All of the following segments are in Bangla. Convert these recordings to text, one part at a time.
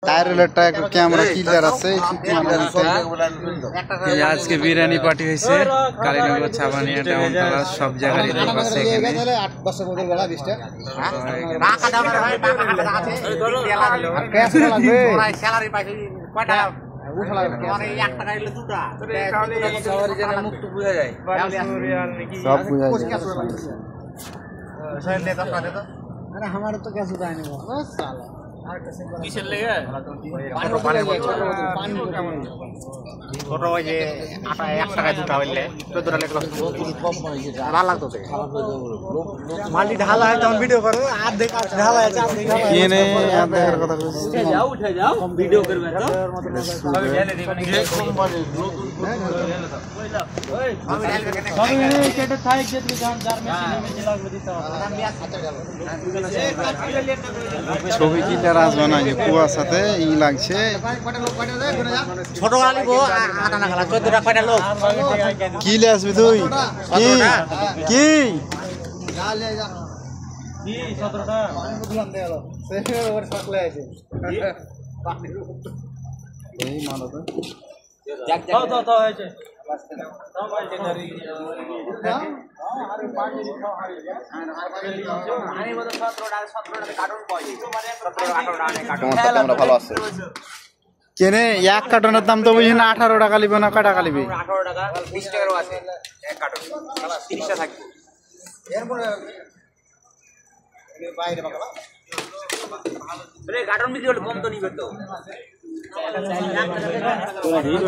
টায়ারেরটা একটু ক্যামেরা ক্লিয়ার আছে আজকে বিরিয়ানি পার্টি হয়েছে কালীনগর ছাবানিয়া টাউনতলা সব জায়গায় লোক আছে এখানে हमारा तो क्या सुधा नहीं बस साला ছোট ওই যে আটা 1 টাকায় দুটা হইলে 14 টাকা ভালো লাগতো মালটি ঢালা হয় তখন ভিডিও করবে আর দেখ ঢালা আছে কিনে আর দেখার কথা কইছি उठे जाओ वीडियो करबे तो সবই ঢেলে দিবেন এই কোম্পানি सभी केटे थाई खेत में जान जार में सीने में जिला में दिता ছবি ক্লিয়ার আসবে না যে কুয়াশাতে ই লাগছে ছোট গালি গো আটা না গলা 14 টাকা কয়টা লোক কি লে আসবি তুই কি কি जा ले जा কি 17 টা পানি বুঝলাম দে গেল সে ওর সকলে আছে এই মানো তো যাক যাক তো হয়েছে তো ভাই যে ধরি আরে পানি খাও আরে বড় 17 টা কার্টুন পাই 17 18 টা কার্টুন ক্যামেরা ভালো আছে কেনে এক কার্টনের দাম তো বুঝি না 18 টাকা লিবে না কয় টাকা লিবে 18 টাকা 20 টাকারও আছে এক কার্টন 30 টা থাকবে এরপরে বাইরে বাবা রে কার্টন বিক্রি হলে কম তো নিবে তো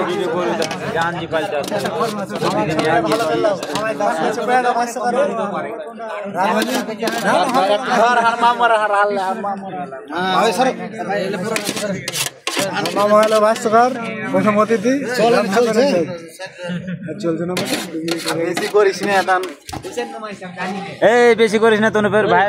ভিডিও করে জান জি পাল্টা মামা হলো ভাস্কর প্রথম অতিথি চলছে না বেশি করিস না এই বেশি করিস না তোর ভাই